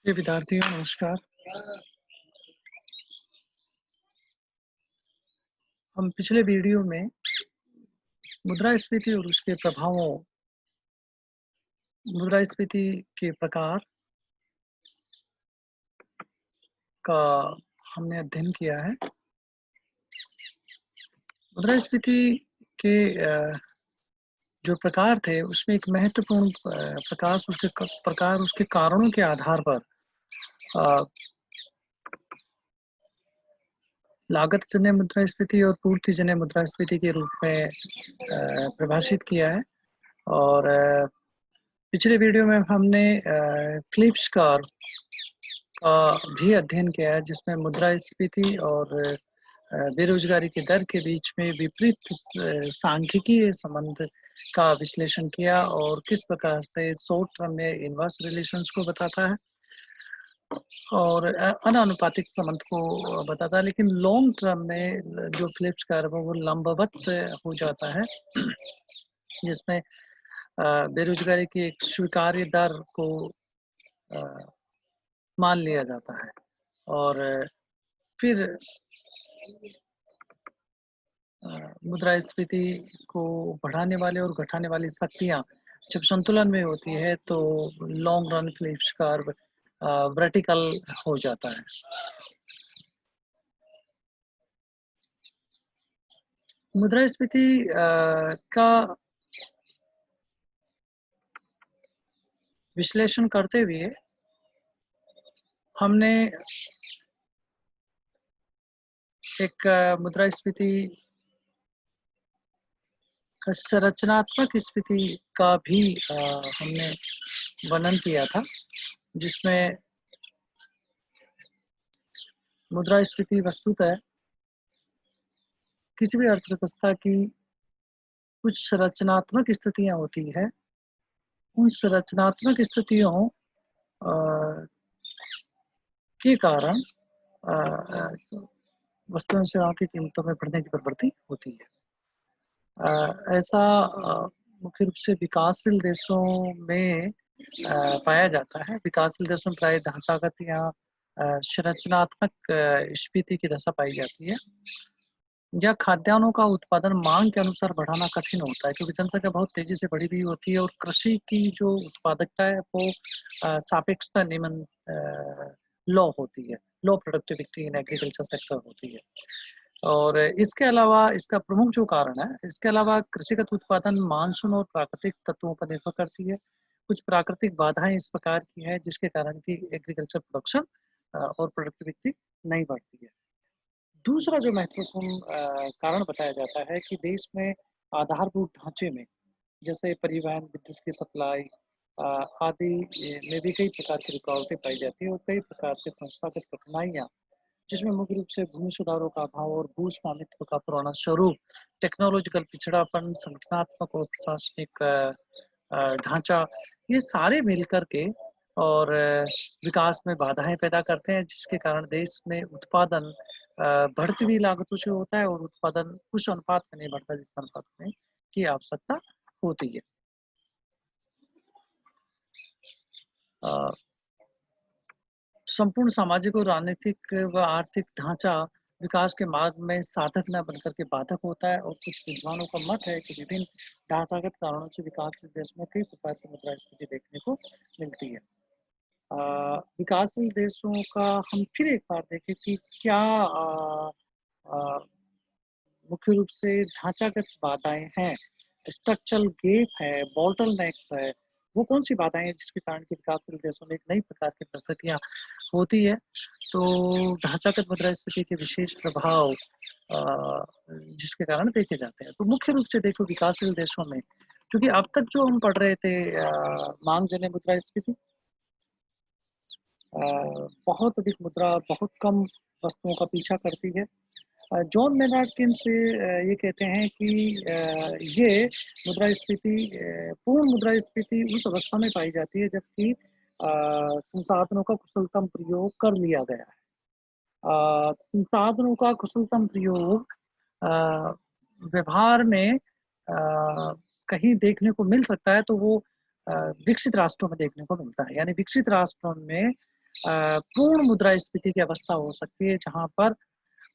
प्रिय विद्यार्थियों नमस्कार। हम पिछले वीडियो में मुद्रास्फीति और उसके प्रभावों, मुद्रास्फीति के प्रकार का हमने अध्ययन किया है। मुद्रास्फीति के जो प्रकार थे उसमें एक महत्वपूर्ण प्रकार उसके कारणों के आधार पर अ, लागत जन्य मुद्रास्फीति और पूर्ति जन्य मुद्रास्फीति के रूप में परिभाषित किया है। और पिछले वीडियो में हमने फिलिप्स कर्व का भी अध्ययन किया है, जिसमें मुद्रास्फीति और बेरोजगारी की दर के बीच में विपरीत सांख्यिकीय संबंध का विश्लेषण किया और किस प्रकार से शॉर्ट टर्म में इनवर्स रिलेशंस को बताता है और अनानुपातिक संबंध को बताता है, लेकिन लॉन्ग टर्म में जो फिलिप्स कर्व है वो लंबवत हो जाता है, जिसमें बेरोजगारी की एक स्वीकार्य दर को मान लिया जाता है। और फिर मुद्रास्फीति को बढ़ाने वाले और घटाने वाली शक्तियाँ जब संतुलन में होती है तो long run Phillips curve vertical हो जाता है। मुद्रास्फीति का विश्लेषण करते हुए हमने एक मुद्रास्फीति का संरचनात्मक स्थिति का भी हमने वर्णन किया था, जिसमें मुद्रास्फीति वस्तुतः किसी भी अर्थव्यवस्था की कुछ संरचनात्मक स्थितियाँ होती है। उन संरचनात्मक स्थितियों के कारण वस्तुओं एवं सेवाओं की कीमतों में बढ़ने की प्रवृत्ति होती है। ऐसा मुख्य रूप से विकासशील देशों में पाया जाता है। विकासशील देशों में प्राय ढांचागत या संरचनात्मक स्फीति की दशा पाई जाती है। या खाद्यान्नों का उत्पादन मांग के अनुसार बढ़ाना कठिन होता है, क्योंकि जनसंख्या बहुत तेजी से बढ़ी हुई होती है और कृषि की जो उत्पादकता है वो सापेक्षता निम्न लो होती है, लो प्रोडक्टिविटी इन एग्रीकल्चर सेक्टर होती है। और इसके अलावा इसका प्रमुख जो कारण है, इसके अलावा कृषिगत उत्पादन मानसून और प्राकृतिक तत्वों पर निर्भर करती है। कुछ प्राकृतिक बाधाएं इस प्रकार की है जिसके कारण की एग्रीकल्चर प्रोडक्शन और प्रोडक्टिविटी नहीं बढ़ती है। दूसरा जो महत्वपूर्ण कारण बताया जाता है कि देश में आधारभूत ढांचे में, जैसे परिवहन, विद्युत की सप्लाई अ, आदि में भी कई प्रकार की रुकावटें पाई जाती है और कई प्रकार के संस्थागत कठिनाइयाँ, जिसमें मुख्य रूप से भूमि सुधारों का अभाव और भू स्वामित्व का पुराना स्वरूप, टेक्नोलॉजिकल पिछड़ापन, संगठनात्मक और प्रशासनिक ढांचा, ये सारे मिलकर के और विकास में बाधाएं पैदा करते हैं, जिसके कारण देश में उत्पादन बढ़ती हुई लागतों से होता है और उत्पादन उस अनुपात में नहीं बढ़ता जिस अनुपात में की आवश्यकता होती है। अ, संपूर्ण सामाजिक और राजनीतिक व आर्थिक ढांचा विकास के मार्ग में साधक न बनकर के बाधक होता है और कुछ विद्वानों का मत है कि विभिन्न ढांचागत कारणों से विकासशील देश में कई प्रकार की मुद्रास्फीति देखने को मिलती है। विकासशील देशों का हम फिर एक बार देखें कि क्या अ, मुख्य रूप से ढांचागत बाधाएं हैं, स्ट्रक्चरल गैप है, बॉटलनेक्स है, वो कौन-सी बाधाएं हैं जिसके कारण कि विकासशील देशों में एक नई प्रकार की परिस्थितियाँ होती है। तो ढांचागत मुद्रास्फीति के विशेष प्रभाव जिसके कारण देखे जाते हैं। तो मुख्य रूप से देखो विकासशील देशों में, क्योंकि अब तक जो हम पढ़ रहे थे मांग जन्य मुद्रास्फीति, बहुत अधिक मुद्रा बहुत कम वस्तुओं का पीछा करती है। जॉन मेनार्ड किन्स ये कहते हैं कि ये मुद्रास्फीति पूर्ण मुद्रास्फीति उस अवस्था में पाई जाती है जबकि संसाधनों का कुशलतम प्रयोग कर लिया गया है। संसाधनों का कुशलतम प्रयोग अ, व्यवहार में कहीं देखने को मिल सकता है तो वो अ, विकसित राष्ट्रों में देखने को मिलता है। यानी विकसित राष्ट्रों में पूर्ण मुद्रास्फीति की अवस्था हो सकती है, जहाँ पर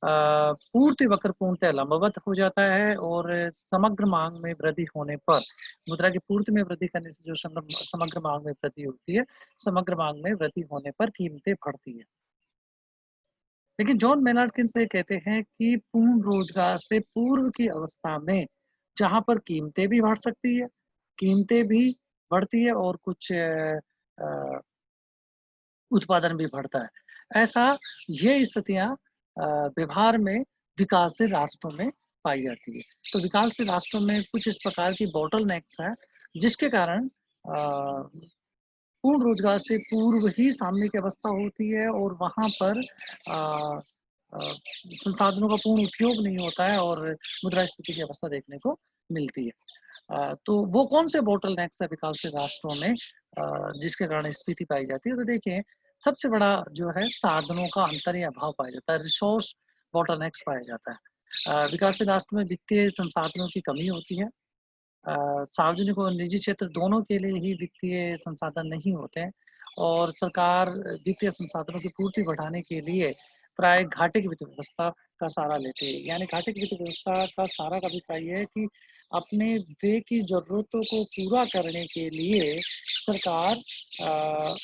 पूर्ति वक्र पूर्णतः लंबवत हो जाता है और समग्र मांग में वृद्धि होने पर मुद्रा की पूर्ति में वृद्धि करने से जो समग्र मांग में वृद्धि होती है, समग्र मांग में वृद्धि होने पर कीमतें बढ़ती है। लेकिन जॉन मेनार्ड किन्स ये कहते हैं कि पूर्ण रोजगार से पूर्व की अवस्था में जहाँ पर कीमतें भी बढ़ सकती है, कीमतें भी बढ़ती है और कुछ अ, उत्पादन भी बढ़ता है। ऐसा ये स्थितियाँ व्यवहार में विकासशील राष्ट्रों में पाई जाती है। तो विकासशील राष्ट्रों में कुछ इस प्रकार की बॉटलनेक्स हैं, जिसके कारण पूर्ण रोजगार से पूर्व ही सामने की अवस्था होती है और वहाँ पर अ संसाधनों का पूर्ण उपयोग नहीं होता है और मुद्रास्फीति की अवस्था देखने को मिलती है। तो वो कौन से बॉटलनेक्स है विकासशील राष्ट्रों में जिसके कारण स्फीति पाई जाती है? तो देखिए, सबसे बड़ा जो है साधनों का अंतर या अभाव पाया जाता है, रिसोर्स बॉटलनेक्स पाया जाता है। विकासशील राष्ट्र में वित्तीय संसाधनों की कमी होती है। सार्वजनिक और निजी क्षेत्र दोनों के लिए ही वित्तीय संसाधन नहीं होते हैं और सरकार वित्तीय संसाधनों की पूर्ति बढ़ाने के लिए प्राय घाटे की वित्त व्यवस्था का सहारा लेती है। यानी घाटे की वित्त व्यवस्था का सहारा का अभिप्राय ये है कि अपने व्यय की ज़रूरतों को पूरा करने के लिए सरकार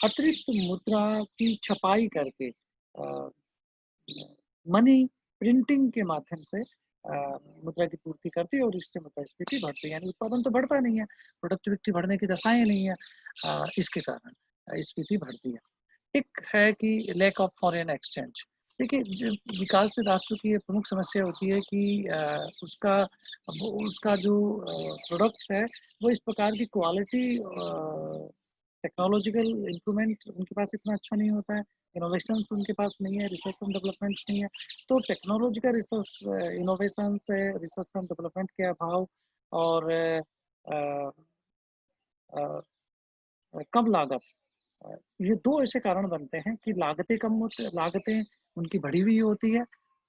अतिरिक्त मुद्रा की छपाई करके मनी प्रिंटिंग के माध्यम से मुद्रा की पूर्ति करती है और इससे मुद्रास्फीति बढ़ती है। यानी उत्पादन तो बढ़ता नहीं है, प्रोडक्टिविटी बढ़ने की दशाएँ नहीं है। इसके कारण स्फीति बढ़ती है। एक है कि लैक ऑफ फॉरेन एक्सचेंज। देखिए, जो विकासशील राष्ट्र की ये प्रमुख समस्या होती है कि उसका जो प्रोडक्ट्स है, वो इस प्रकार की क्वालिटी टेक्नोलॉजिकल इम्प्रूवमेंट उनके पास इतना अच्छा नहीं होता है, इनोवेशंस उनके पास नहीं है, रिसर्च एंड डेवलपमेंट नहीं है। तो टेक्नोलॉजी का रिसर्च इनोवेशंस है, रिसर्च एंड डेवलपमेंट के अभाव और अ अ, कम लागत ये 2 ऐसे कारण बनते हैं कि लागतें उनकी बढ़ी हुई होती है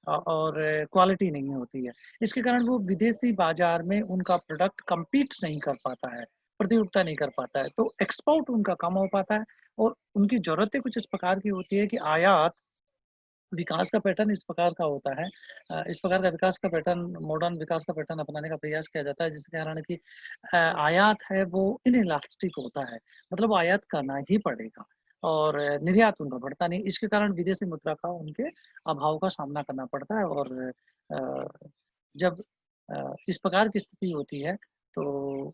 और क्वालिटी नहीं होती है। इसके कारण वो विदेशी बाज़ार में उनका प्रोडक्ट कम्पीट नहीं कर पाता है, प्रतियोगिता नहीं कर पाता है, तो एक्सपोर्ट उनका कम हो पाता है और उनकी ज़रूरतें कुछ इस प्रकार की होती है कि आयात विकास का पैटर्न इस प्रकार का होता है इस प्रकार का विकास का पैटर्न मॉडर्न विकास का पैटर्न अपनाने का प्रयास किया जाता है जिसके कारण कि आयात है वो इनइलास्टिक होता है मतलब वो आयात करना ही पड़ेगा और निर्यात उनका बढ़ता नहीं इसके कारण विदेशी मुद्रा का उनके अभाव का सामना करना पड़ता है और अ, जब इस प्रकार की स्थिति होती है तो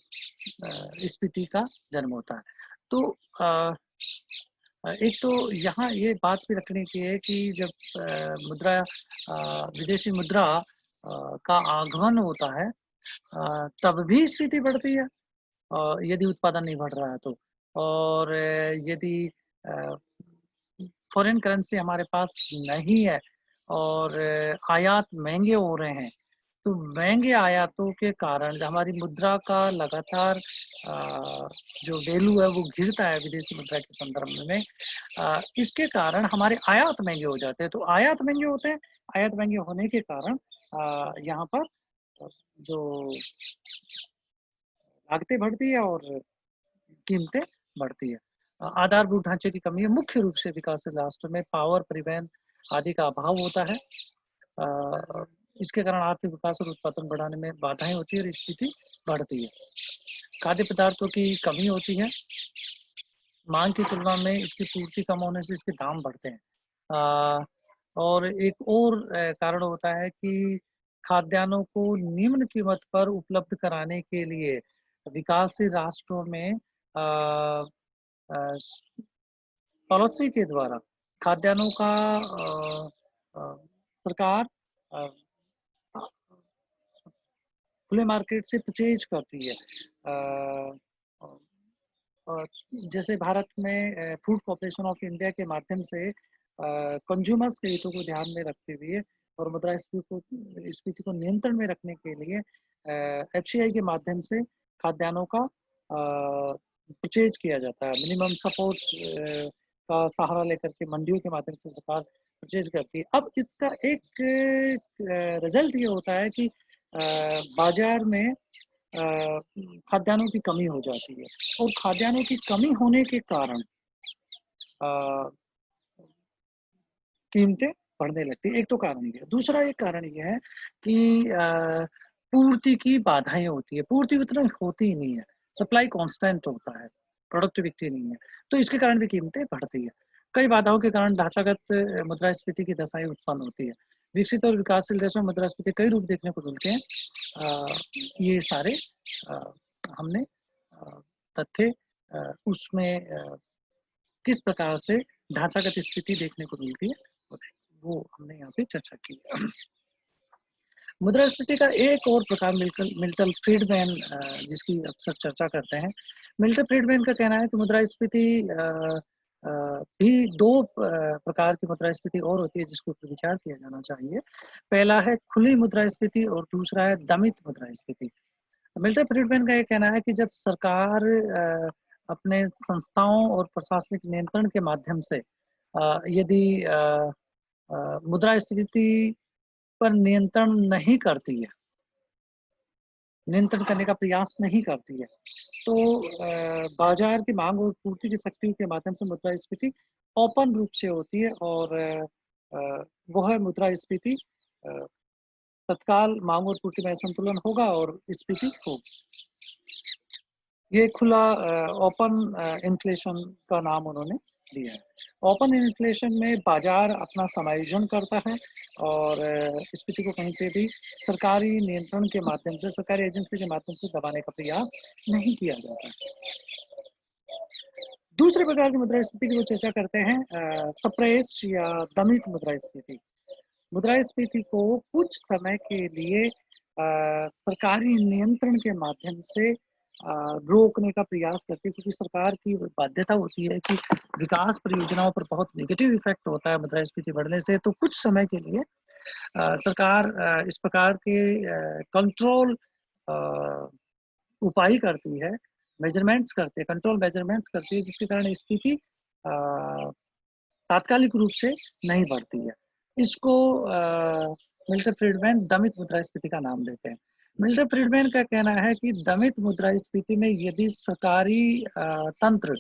स्फीति का जन्म होता है तो एक तो यहाँ ये बात भी रखने की है कि जब विदेशी मुद्रा का आगमन होता है तब भी स्थिति बढ़ती है यदि उत्पादन नहीं बढ़ रहा है तो और यदि अ, फॉरेन करेंसी हमारे पास नहीं है और आयात महंगे हो रहे हैं तो महँगे आयातों के कारण हमारी मुद्रा का लगातार जो वैल्यू है वो गिरता है विदेशी मुद्रा के संदर्भ में। इसके कारण हमारे आयात महँगे हो जाते हैं, तो आयात महँगे होते हैं, आयात महँगे होने के कारण यहाँ पर जो लागतें बढ़ती है और कीमतें बढ़ती है। आधारभूत ढांचे की कमी है, मुख्य रूप से विकासशील राष्ट्र में पावर, परिवहन आदि का अभाव होता है। इसके कारण आर्थिक विकास और उत्पादन बढ़ाने में बाधाएँ होती है और स्थिति बढ़ती है। खाद्य पदार्थों की कमी होती है, माँग की तुलना में इसकी पूर्ति कम होने से इसके दाम बढ़ते हैं। और एक और कारण होता है कि खाद्यान्नों को निम्न कीमत पर उपलब्ध कराने के लिए विकासशील राष्ट्रों में अ, पॉलिसी के द्वारा खाद्यान्नों का सरकार अ, खुले मार्केट से परचेज करती है। अ, अ, जैसे भारत में फूड कॉर्पोरेशन ऑफ इंडिया के माध्यम से कंज्यूमर्स के हितों को ध्यान में रखते हुए और मुद्रास्फीति को नियंत्रण में रखने के लिए एफसीआई के माध्यम से खाद्यान्नों का परचेज किया जाता है। मिनिमम सपोर्ट का सहारा लेकर के मंडियों के माध्यम से सरकार परचेज करती है। अब इसका एक रिजल्ट ये होता है कि बाजार में खाद्यान्नों की कमी हो जाती है और खाद्यान्नों की कमी होने के कारण कीमतें बढ़ने लगती है। एक तो कारण ये है। दूसरा एक कारण ये है कि पूर्ति की बाधाएँ होती है। पूर्ति उतना होती ही नहीं है। सप्लाई कांस्टेंट होता है, प्रोडक्टिविटी नहीं है। तो इसके कारण भी कीमतें बढ़ती है। कई बाधाओं के कारण ढांचागत मुद्रास्फीति की दशाएँ उत्पन्न होती है। विकसित और विकासशील देशों में मुद्रास्फीति कई रूप देखने को मिलते हैं। ये सारे अ, हमने तथ्य उसमें किस प्रकार से ढांचागत स्थिति देखने को मिलती है, वो हमने यहाँ पे चर्चा की है। मुद्रास्फीति का एक और प्रकार मिल्टन फ्रीडमैन जिसकी अक्सर चर्चा करते हैं। मिल्टन फ्रीडमैन का कहना है कि मुद्रास्फीति भी 2 प्रकार की मुद्रास्फीति और होती है जिसके ऊपर विचार किया जाना चाहिए। पहला है खुली मुद्रास्फीति और दूसरा है दमित मुद्रास्फीति। मिल्टन फ्रीडमैन का ये कहना है कि जब सरकार अपने संस्थाओं और प्रशासनिक नियंत्रण के माध्यम से यदि मुद्रास्फीति पर नियंत्रण करने का प्रयास नहीं करती है, तो बाजार की मांग और पूर्ति की शक्ति के माध्यम से मुद्रास्फीति ओपन रूप से होती है और वह मुद्रास्फीति तत्काल मांग और पूर्ति में असंतुलन होगा और स्फीति होगी। ये खुला ओपन इन्फ्लेशन का नाम उन्होंने दिया है। ओपन इन्फ्लेशन में बाजार अपना समायोजन करता है और स्फीति को कहीं पे भी सरकारी नियंत्रण के माध्यम से, सरकारी एजेंसी के माध्यम से दबाने का प्रयास नहीं किया जाता है। दूसरे प्रकार की मुद्रास्फीति की जो चर्चा करते हैं सप्रेस या दमित मुद्रास्फीति। मुद्रास्फीति को कुछ समय के लिए सरकारी नियंत्रण के माध्यम से रोकने का प्रयास करती है क्योंकि सरकार की बाध्यता होती है कि विकास परियोजनाओं पर बहुत नेगेटिव इफेक्ट होता है मुद्रास्फीति बढ़ने से, तो कुछ समय के लिए सरकार इस प्रकार के कंट्रोल उपाय करती है, कंट्रोल मेजरमेंट्स करती है जिसके कारण स्थिति तात्कालिक रूप से नहीं बढ़ती है। इसको मिल्टन फ्रीडमैन दमित मुद्रास्फीति का नाम देते हैं। मिल्टन फ्रीडमैन का कहना है कि दमित मुद्रास्फीति में यदि सरकारी तंत्र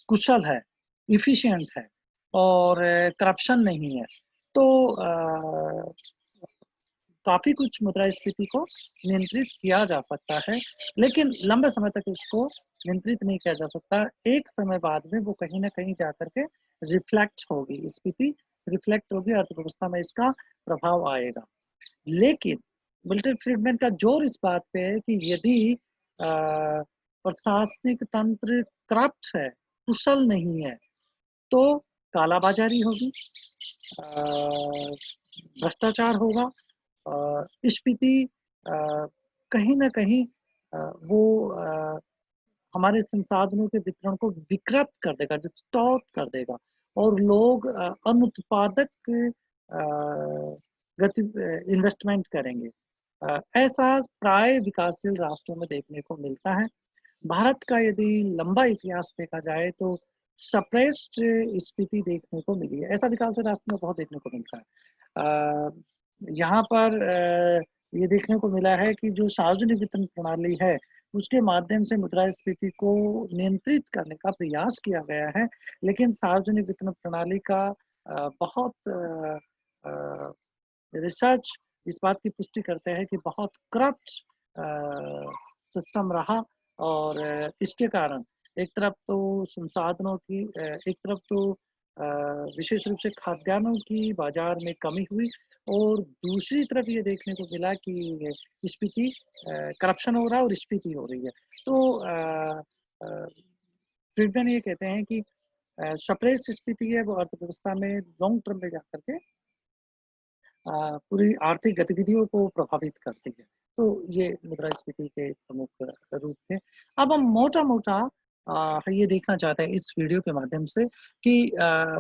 कुशल है, एफिशिएंट है और करप्शन नहीं है, तो काफ़ी कुछ मुद्रास्फीति को नियंत्रित किया जा सकता है, लेकिन लंबे समय तक इसको नियंत्रित नहीं किया जा सकता। एक समय बाद में वो कहीं न कहीं जाकर के रिफ्लेक्ट होगी, स्फीति रिफ्लेक्ट होगी, अर्थव्यवस्था में इसका प्रभाव आएगा। लेकिन मिल्टन फ्रीडमैन का जोर इस बात पे है कि यदि प्रशासनिक तंत्र करप्ट है, कुशल नहीं है, तो कालाबाज़ारी होगी, भ्रष्टाचार होगा, स्फीति कहीं न कहीं वो हमारे संसाधनों के वितरण को विकृत कर देगा, डिस्टॉर्ट कर देगा और लोग अनुत्पादक इन्वेस्टमेंट करेंगे। ऐसा प्राय विकासशील राष्ट्रों में देखने को मिलता है। भारत का यदि लंबा इतिहास देखा जाए तो सप्रेस्ड स्फीति देखने को मिली है। ऐसा विकासशील राष्ट्र में बहुत देखने को मिलता है। यहाँ पर ये देखने को मिला है कि जो सार्वजनिक वितरण प्रणाली है, उसके माध्यम से मुद्रास्फीति को नियंत्रित करने का प्रयास किया गया है, लेकिन सार्वजनिक वितरण प्रणाली का बहुत अ, रिसर्च इस बात की पुष्टि करते हैं कि बहुत करप्ट सिस्टम रहा और इसके कारण एक तरफ तो संसाधनों की एक तरफ तो विशेष रूप से खाद्यान्नों की बाजार में कमी हुई और दूसरी तरफ ये देखने को मिला कि स्फीति करप्शन हो रहा है और स्फीति हो रही है। तो फ्रीडमैन ये कहते हैं कि सप्रेस स्फीति है वो अर्थव्यवस्था में लॉन्ग टर्म में जाकर के पूरी आर्थिक गतिविधियों को प्रभावित करती है। तो ये मुद्रास्फीति के प्रमुख रूप थे। अब हम मोटा-मोटा ये देखना चाहते हैं इस वीडियो के माध्यम से कि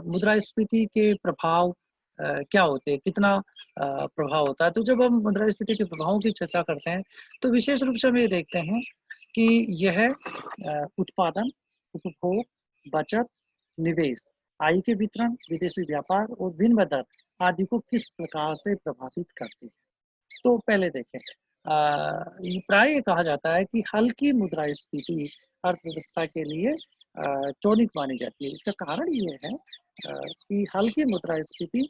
मुद्रास्फीति के प्रभाव क्या होते हैं, कितना प्रभाव होता है। तो जब हम मुद्रास्फीति के प्रभावों की चर्चा करते हैं, तो विशेष रूप से हम ये देखते हैं कि यह उत्पादन, उपभोग, बचत, निवेश, आय के वितरण, विदेशी व्यापार और विनिमय दर आदि को किस प्रकार से प्रभावित करती है। तो पहले देखें ये प्राय कहा जाता है कि हल्की मुद्रास्फीति अर्थव्यवस्था के लिए टॉनिक मानी जाती है। इसका कारण ये है कि हल्की मुद्रास्फीति,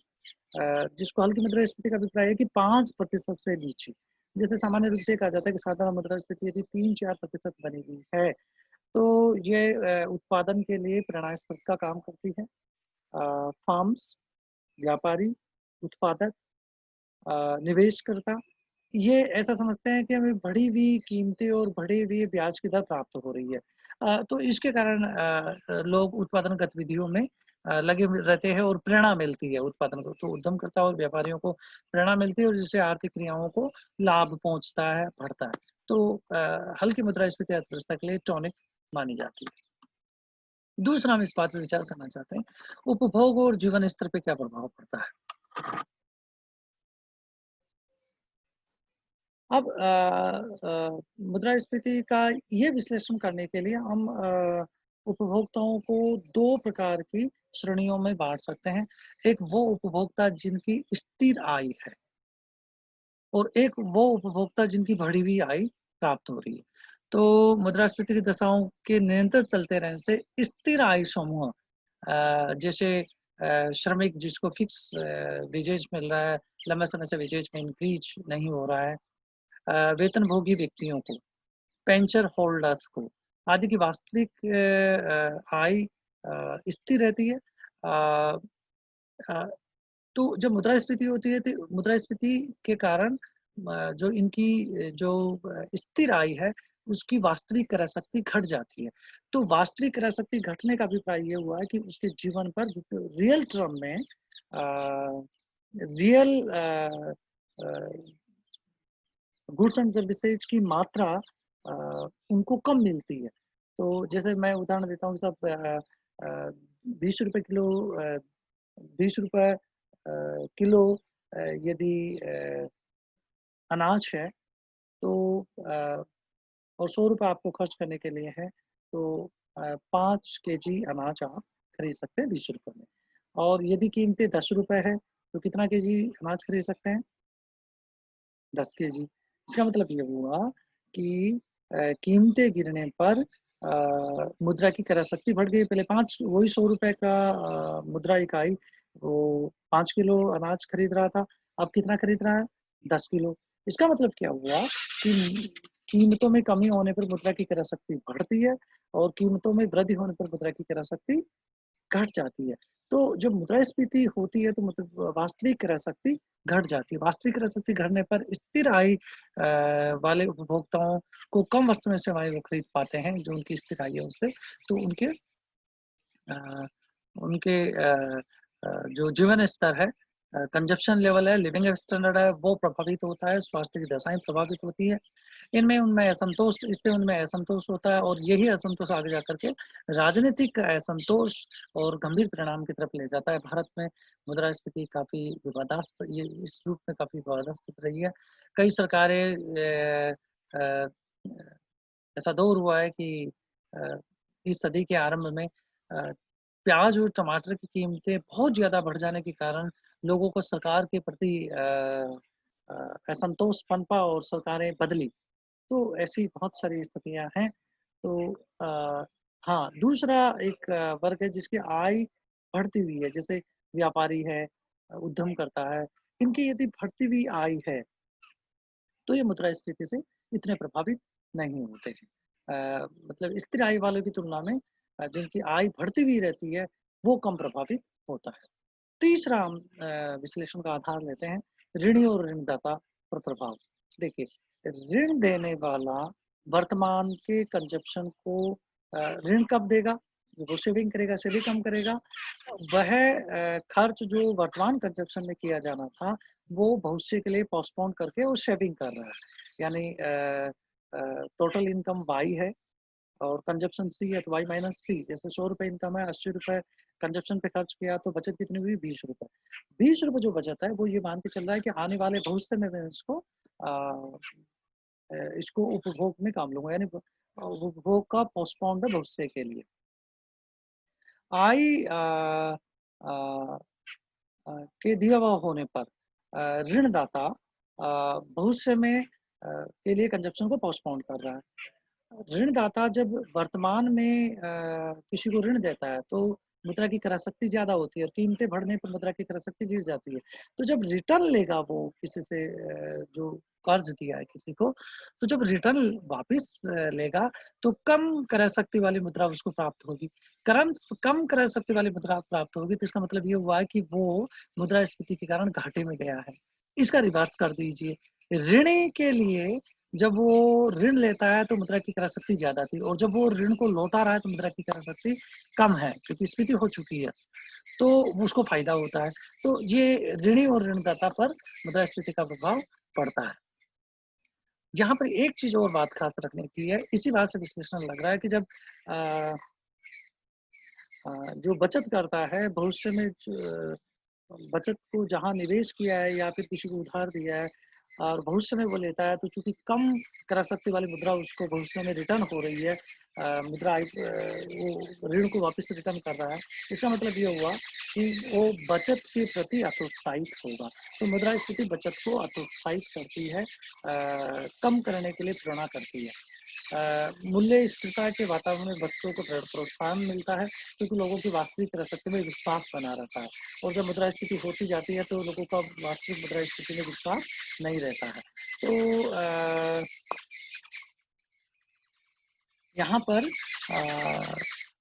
जिसको हल्की मुद्रास्फीति का अभिप्राय है कि 5% से नीचे। जैसे सामान्य रूप से कहा जाता है कि साधारण मुद्रास्फीति यदि 3-4% बनी हुई है, तो ये उत्पादन के लिए प्रेरणास्पद का काम करती है। फार्म्स, व्यापारी, उत्पादक, निवेशकर्ता ये ऐसा समझते हैं कि हमें बढ़ी हुई कीमतें और बढ़े हुए ब्याज की दर प्राप्त हो रही है। तो इसके कारण लोग उत्पादन गतिविधियों में लगे हुए रहते हैं और प्रेरणा मिलती है उत्पादन को। तो उद्यमकर्ता और व्यापारियों को प्रेरणा मिलती है और जिससे आर्थिक क्रियाओं को लाभ पहुँचता है, बढ़ता है। तो हल्की मुद्रास्फीति अर्थव्यवस्था के लिए टॉनिक मानी जाती है। दूसरा हम इस बात पे विचार करना चाहते हैं, उपभोग और जीवन स्तर पे क्या प्रभाव पड़ता है? अब मुद्रास्फीति का ये विश्लेषण करने के लिए हम उपभोक्ताओं को 2 प्रकार की श्रेणियों में बाँट सकते हैं। एक वो उपभोक्ता जिनकी स्थिर आय है और एक वो उपभोक्ता जिनकी बढ़ी हुई आय प्राप्त हो रही है। तो मुद्रास्फीति की दशाओं के निरंतर चलते रहने से स्थिर आय समूह, जैसे श्रमिक जिसको फिक्स वेजेज मिल रहा है, लंबे समय से वेजेज में इंक्रीज नहीं हो रहा है, वेतनभोगी व्यक्तियों को, पेंशन होल्डर्स को, आदि की वास्तविक आय स्थिर रहती है। अ अ, तो जब मुद्रास्फीति होती है तो मुद्रास्फीति के कारण जो इनकी जो स्थिर आय है, उसकी वास्तविक क्रय शक्ति घट जाती है। तो वास्तविक क्रय शक्ति घटने का अभिप्राय ये हुआ है कि उसके जीवन पर रियल टर्म में रियल गुड्स एंड सर्विसेज की मात्रा उनको कम मिलती है। तो जैसे मैं उदाहरण देता हूँ, सब ₹20 किलो, ₹20 किलो यदि अनाज है, तो और ₹100 आपको खर्च करने के लिए है, तो 5 केजी अनाज आप खरीद सकते हैं ₹20 में। और यदि कीमतें ₹10 है, तो कितना केजी अनाज खरीद सकते हैं? 10 केजी। इसका मतलब ये हुआ कि कीमतें गिरने पर मुद्रा की क्रय शक्ति बढ़ गई। पहले 5 वही ₹100 का मुद्रा इकाई वो 5 किलो अनाज खरीद रहा था, अब कितना खरीद रहा है? 10 किलो। इसका मतलब क्या हुआ कि कीमतों में कमी होने पर मुद्रा की क्रय शक्ति बढ़ती है और कीमतों में वृद्धि होने पर मुद्रा की क्रय शक्ति घट जाती है। तो जब मुद्रास्फीति होती है तो मतलब वास्तविक क्रय शक्ति घट जाती है। वास्तविक क्रय शक्ति घटने पर स्थिर आय वाले उपभोक्ताओं को कम वस्तुएँ सेवाएँ वो खरीद पाते हैं, जो उनकी स्थिर आय है उससे। तो अ, उनके जो जीवन स्तर है, कंज़प्शन लेवल है, लिविंग स्टैंडर्ड है, वो प्रभावित होता है, स्वास्थ्य की दशाएँ प्रभावित होती है। इनमें उनमें असंतोष इससे उनमें असंतोष होता है और यही असंतोष आगे जाकर के राजनीतिक असंतोष और गंभीर परिणाम की तरफ ले जाता है। भारत में मुद्रास्फीति काफ़ी विवादास्पद, ये इस रूप में काफ़ी विवादास्पद रही है। कई सरकारें अ, ऐसा दौर हुआ है कि अ, इस सदी के आरंभ में प्याज और टमाटर की कीमतें बहुत ज़्यादा बढ़ जाने के कारण लोगों को सरकार के प्रति असंतोष पनपा और सरकारें बदली। तो ऐसी बहुत सारी स्थितियाँ हैं। तो हाँ, दूसरा एक वर्ग है जिसकी आय बढ़ती हुई है, जैसे व्यापारी है, उद्यम करता है, इनकी यदि बढ़ती हुई आय है, तो ये मुद्रास्फीति से इतने प्रभावित नहीं होते हैं। मतलब स्थिर आय वालों की तुलना में जिनकी आय बढ़ती हुई रहती है, वो कम प्रभावित होता है। तीसरा हम विश्लेषण का आधार लेते हैं, ऋणी और ऋणदाता पर प्रभाव। देखिए, ऋण देने वाला वर्तमान के कंजप्शन को ऋण कब देगा? वो सेविंग करेगा, सेविंग कम करेगा। वह खर्च जो वर्तमान कंजप्शन में किया जाना था, वो भविष्य के लिए पोस्टपोन करके वो सेविंग कर रहा है। यानी टोटल इनकम वाई है और कंजप्शन सी है, तो वाई माइनस सी। जैसे ₹100 इनकम है, ₹80 कंजप्शन पे खर्च किया, तो बचत कितनी हुई? ₹20। ₹20 जो बचत है, वो ये मान के चल रहा है कि आने वाले भविष्य में मैं इसको उपभोग में काम लूँगा, यानी उपभोग का पोस्टपोन्ड है भविष्य के लिए। आय अ, के दिया हुआ होने पर ऋणदाता भविष्य में के लिए कंजप्शन को पोस्टपोन कर रहा है। ऋणदाता जब वर्तमान में किसी को ऋण देता है तो मुद्रा की क्रयशक्ति ज़्यादा होती है और कीमतें बढ़ने पर मुद्रा की क्रयशक्ति गिर जाती है। तो जब रिटर्न लेगा वो किसी से जो कर्ज़ दिया है किसी को, तो जब रिटर्न वापिस लेगा तो कम क्रयशक्ति वाली मुद्रा उसको प्राप्त होगी। कम क्रयशक्ति वाली मुद्रा प्राप्त होगी तो इसका मतलब ये हुआ है कि वो मुद्रास्फीति के कारण घाटे में गया है। इसका रिवर्स कर दीजिए। ऋणी के लिए जब वो ऋण लेता है तो मुद्रा की क्रयशक्ति ज़्यादा थी और जब वो ऋण को लौटा रहा है तो मुद्रा की क्रयशक्ति कम है क्योंकि स्फीति हो चुकी है, तो उसको फ़ायदा होता है। तो ये ऋणी और ऋणदाता पर मुद्रास्फीति का प्रभाव पड़ता है। यहाँ पर एक चीज़ और बात ख़ास रखने की है, इसी बात से विश्लेषण लग रहा है कि जब अ जो बचत करता है भविष्य में बचत को जहाँ निवेश किया है या फिर किसी को उधार दिया है और भविष्य में वो लेता है तो चूँकि कम क्रयशक्ति वाली मुद्रा उसको भविष्य में रिटर्न हो रही है वो ऋण को वापस रिटर्न कर रहा है। इसका मतलब ये हुआ कि वो बचत के प्रति हतोत्साहित होगा। तो मुद्रास्फीति बचत को हतोत्साहित करती है, कम करने के लिए प्रेरणा करती है। मूल्य स्थिरता के वातावरण में बच्चों को प्रोत्साहन मिलता है क्योंकि लोगों की वास्तविक क्रयशक्ति में विश्वास बना रहता है और जब मुद्रास्फीति होती जाती है तो लोगों का वास्तविक मुद्रास्फीति में विश्वास नहीं रहता है। तो यहाँ पर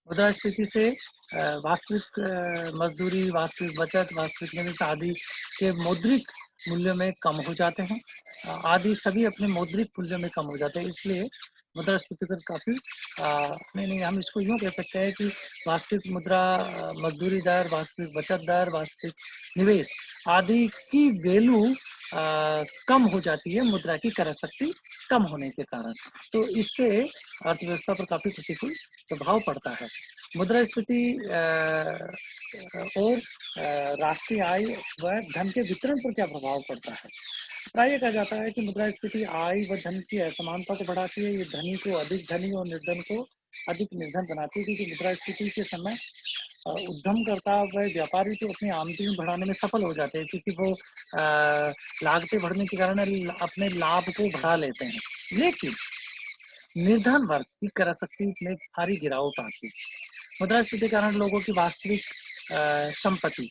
मुद्रास्फीति से वास्तविक मजदूरी, वास्तविक बचत, वास्तविक निवेश आदि के मौद्रिक मूल्यों में कम हो जाते हैं। आदि सभी अपने मौद्रिक मूल्यों में कम हो जाते हैं, इसलिए मुद्रास्फीति पर काफ़ी नहीं, हम इसको यूँ कह सकते हैं कि वास्तविक मुद्रा मजदूरी दर, वास्तविक बचत दर, वास्तविक निवेश आदि की वैल्यू कम हो जाती है मुद्रा की क्रयशक्ति कम होने के कारण। तो इससे अर्थव्यवस्था पर काफ़ी प्रतिकूल प्रभाव पड़ता है। मुद्रास्फीति और राष्ट्रीय आय व धन के वितरण पर क्या प्रभाव पड़ता है? प्रायः कहा जाता है कि मुद्रास्फीति आय व धन की असमानता को बढ़ाती है। ये धनी को अधिक धनी और निर्धन को अधिक निर्धन बनाती है क्योंकि मुद्रास्फीति के समय उद्यमकर्ता व व्यापारी तो अपनी आमदनी बढ़ाने में सफल हो जाते हैं क्योंकि वो लागतें बढ़ने के कारण अपने लाभ को बढ़ा लेते हैं। लेकिन निर्धन वर्ग की क्रयशक्ति में भारी गिरावट आती है। मुद्रास्फीति के कारण लोगों की वास्तविक संपत्ति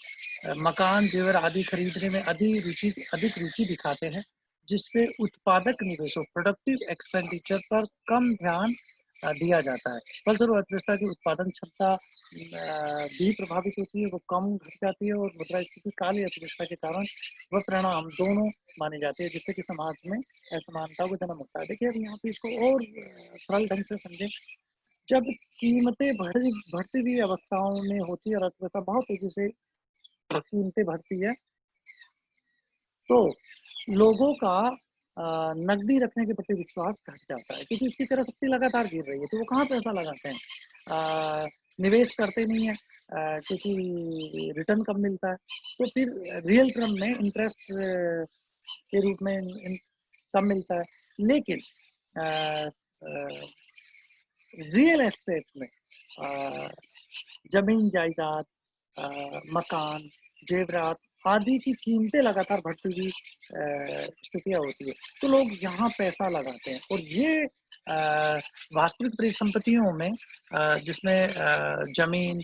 मकान, जेवर आदि खरीदने में अधिक रुचि दिखाते हैं, जिससे उत्पादक निवेशों प्रोडक्टिव एक्सपेंडिचर पर कम ध्यान दिया जाता है। फलस्वरूप अर्थव्यवस्था की उत्पादन क्षमता भी प्रभावित होती है, वो कम घट जाती है और मुद्रास्फीति काली अर्थव्यवस्था के कारण वह परिणाम दोनों माने जाते हैं, जिससे कि समाज में असमानता को जन्म होता है। देखिए अब यहाँ पे इसको और सरल ढंग से समझें। जब कीमतें बढ़ती हुई अवस्थाओं में होती है और अर्थव्यवस्था बहुत तेजी से कीमतें बढ़ती है, तो लोगों का नकदी रखने के प्रति विश्वास घट जाता है क्योंकि उसकी क्रयशक्ति लगातार गिर रही है, तो वो कहाँ पैसा लगाते हैं? निवेश करते नहीं है क्योंकि रिटर्न कम मिलता है, तो फिर रियल टर्म में इंटरेस्ट के रूप में कम मिलता है। लेकिन अ, अ, रियल एस्टेट में अ, ज़मीन जायदाद मकान, जेवरात आदि की कीमतें लगातार बढ़ती हुई स्थितियाँ होती है। तो लोग यहाँ पैसा लगाते हैं और ये वास्तविक परिसंपत्तियों में जिसमें ज़मीन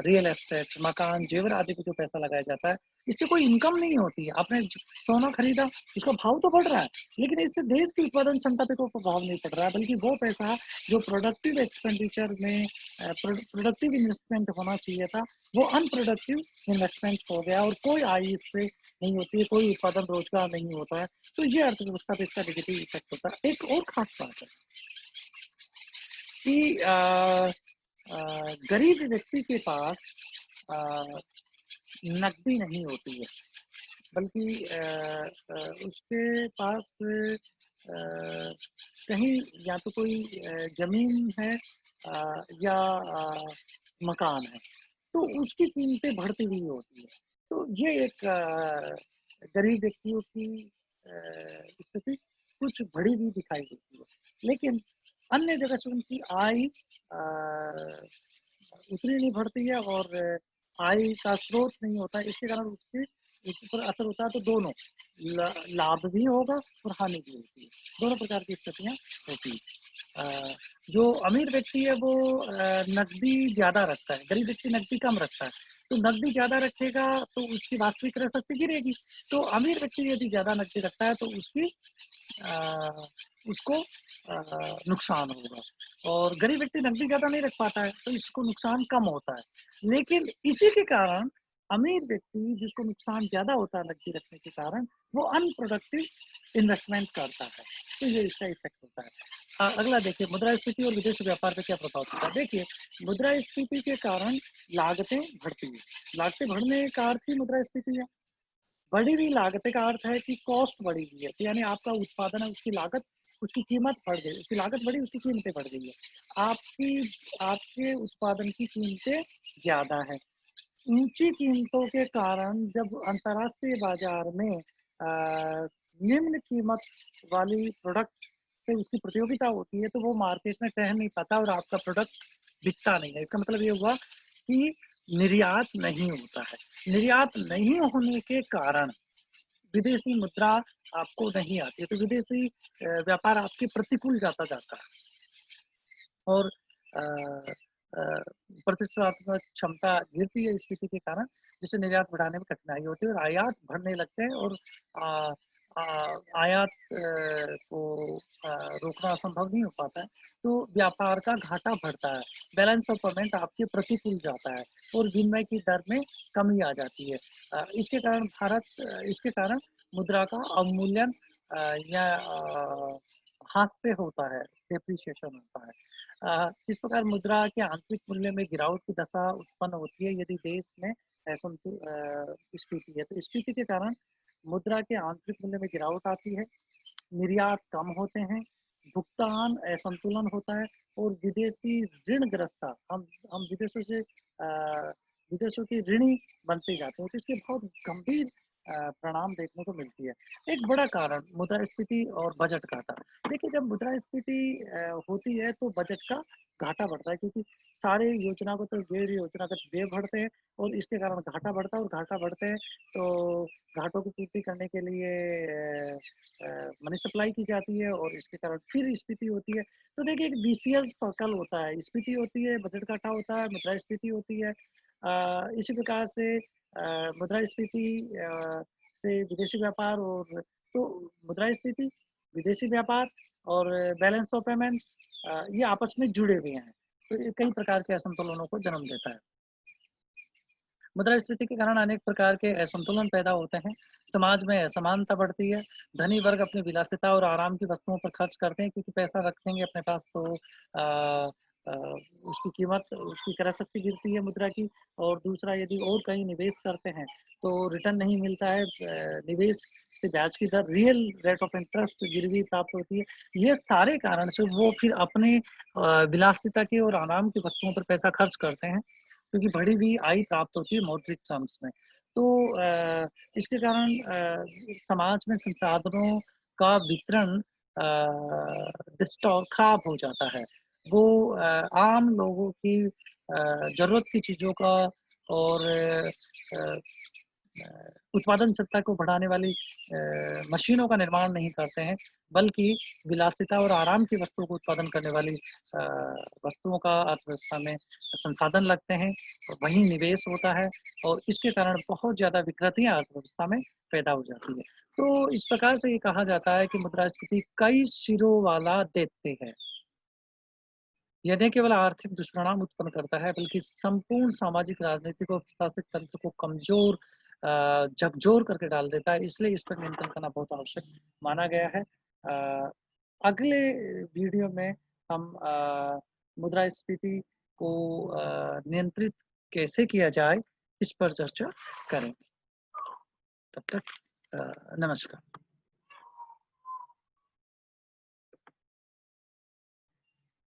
रियल एस्टेट, मकान, जेवर आदि पे जो पैसा लगाया जाता है, इससे कोई इनकम नहीं होती है। आपने सोना खरीदा, उसका भाव तो बढ़ रहा है, लेकिन इससे देश की उत्पादन क्षमता पे कोई प्रभाव नहीं पड़ रहा है, बल्कि वो पैसा जो प्रोडक्टिव एक्सपेंडिचर में प्रोडक्टिव इन्वेस्टमेंट होना चाहिए था, वो अनप्रोडक्टिव इन्वेस्टमेंट हो गया और कोई आय इससे नहीं होती है, कोई उत्पादन रोजगार नहीं होता है। तो ये अर्थव्यवस्था पे इसका नेगेटिव इफेक्ट होता है। एक और खास बात है कि गरीब व्यक्ति के पास अ, नकदी नहीं होती है, बल्कि उसके पास कहीं या तो कोई ज़मीन है या मकान है, तो उसकी कीमतें बढ़ती हुई होती है। तो ये एक गरीब व्यक्तियों की स्थिति कुछ बढ़ी हुई दिखाई देती है। लेकिन अन्य जगह से उनकी आय उतनी नहीं बढ़ती है और आय का स्रोत नहीं होता है, इसके कारण उसके ऊपर असर होता है तो दोनों लाभ भी होगा और हानि भी होती है। दोनों प्रकार की स्थितियाँ होती हैं। जो अमीर व्यक्ति है वो नकदी ज़्यादा रखता है, गरीब व्यक्ति नकदी कम रखता है। तो नकदी ज़्यादा रखेगा तो उसकी वास्तविक क्रय शक्ति गिरेगी। तो अमीर व्यक्ति यदि ज़्यादा नकदी रखता है तो अ, उसको नुकसान होगा और गरीब व्यक्ति नकदी ज़्यादा नहीं रख पाता है, तो इसको नुकसान कम होता है। लेकिन इसी के कारण अमीर व्यक्ति जिसको नुकसान ज़्यादा होता है नकदी रखने के कारण, वो अनप्रोडक्टिव इन्वेस्टमेंट करता है, तो ये इसका इफ़ेक्ट होता है। अगला देखिए मुद्रास्फीति और विदेशी व्यापार पे क्या प्रभाव पड़ता है। देखिए, मुद्रास्फीति के कारण लागतें बढ़ती हैं, लागतें बढ़ने का अर्थ ही मुद्रास्फीति है। बढ़ी हुई लागतें का अर्थ है कि कॉस्ट बढ़ी हुई है, तो यानी आपका उत्पादन है उसकी लागत, उसकी कीमत बढ़ गई, उसकी लागत बढ़ी, उसकी कीमतें बढ़ गई है। आपकी आपके उत्पादन की कीमतें ज़्यादा हैं। ऊँची कीमतों के कारण जब अंतर्राष्ट्रीय बाज़ार में निम्न कीमत वाली प्रोडक्ट से उसकी प्रतियोगिता होती है, तो वो मार्केट में ठहर नहीं पाता और आपका प्रोडक्ट बिकता नहीं है। इसका मतलब ये हुआ कि निर्यात नहीं होता है। निर्यात नहीं होने के कारण विदेशी मुद्रा आपको नहीं आती है, तो विदेशी व्यापार आपके प्रतिकूल जाता जाता है और अ अ, प्रतिस्पर्धात्मक क्षमता गिरती है इस स्थिति के कारण, जिससे निर्यात बढ़ाने में कठिनाई होती है और आयात बढ़ने लगते हैं और अ अ, आयात को रोकना संभव नहीं हो पाता है, तो व्यापार का घाटा बढ़ता है। बैलेंस ऑफ पेमेंट आपके प्रतिकूल जाता है और विनिमय की दर में कमी आ जाती है। इसके कारण मुद्रा का अवमूल्यन या हाथ से होता है, डेप्रिसिएशन होता है। इस प्रकार मुद्रा के आंतरिक मूल्य में गिरावट की दशा उत्पन्न होती है यदि देश में स्फीति है। तो स्फीति के कारण मुद्रा के आंतरिक मूल्य में गिरावट आती है, निर्यात कम होते हैं, भुगतान असंतुलन होता है और विदेशी ऋणग्रस्तता हम विदेशों के ऋणी बनते जाते हैं, तो इसके बहुत गंभीर परिणाम देखने को मिलती है। एक बड़ा कारण मुद्रास्फीति और बजट घाटा। देखिए जब मुद्रास्फीति होती है तो बजट का घाटा बढ़ता है क्योंकि सारे योजनागत और गैर योजनागत व्यय बढ़ते हैं और इसके कारण घाटा बढ़ता है और घाटा बढ़ते हैं तो घाटों की पूर्ति करने के लिए मनी सप्लाई की जाती है और इसके कारण फिर स्फीति होती है। तो देखिए एक विशियस सर्कल होता है, स्फीति होती है, बजट घाटा होता है, मुद्रास्फीति होती है। इसी प्रकार से मुद्रास्फीति से विदेशी व्यापार और तो मुद्रास्फीति, विदेशी व्यापार और बैलेंस ऑफ पेमेंट ये आपस में जुड़े हुए हैं। तो ये कई प्रकार के असंतुलनों को जन्म देता है। मुद्रास्फीति के कारण अनेक प्रकार के असंतुलन पैदा होते हैं, समाज में असमानता बढ़ती है, धनी वर्ग अपनी विलासिता और आराम की वस्तुओं पर खर्च करते हैं क्योंकि पैसा रखेंगे अपने पास तो अ अ, उसकी क्रय शक्ति गिरती है मुद्रा की और दूसरा यदि और कहीं निवेश करते हैं, तो रिटर्न नहीं मिलता है निवेश से ब्याज की दर रियल रेट ऑफ इंटरेस्ट गिरवी प्राप्त होती है। ये सारे कारण से वो फिर अपने विलासिता की और आराम की वस्तुओं पर पैसा खर्च करते हैं। क्योंकि बढ़ी हुई आय प्राप्त होती है मौद्रिक टर्म्स में। तो इसके कारण समाज में संसाधनों का वितरण डिस्टॉर खराब हो जाता है। वो आम लोगों की ज़रूरत की चीज़ों का और उत्पादन क्षमता को बढ़ाने वाली मशीनों का निर्माण नहीं करते हैं, बल्कि विलासिता और आराम की वस्तुओं को उत्पादन करने वाली वस्तुओं का अर्थव्यवस्था में संसाधन लगते हैं, और वहीं निवेश होता है और इसके कारण बहुत ज़्यादा विकृतियाँ अर्थव्यवस्था में पैदा हो जाती है। तो इस प्रकार से ये कहा जाता है कि मुद्रास्फीति कई सिरों वाला दैत्य है। यह न केवल आर्थिक दुष्परिणाम उत्पन्न करता है, बल्कि संपूर्ण सामाजिक, राजनीतिक और प्रशासनिक तंत्र को कमज़ोर झकझोर करके डाल देता है, इसलिए इस पर नियंत्रण करना बहुत आवश्यक माना गया है। अ, अगले वीडियो में हम मुद्रास्फीति को नियंत्रित कैसे किया जाए, इस पर चर्चा करेंगे। तब तक नमस्कार।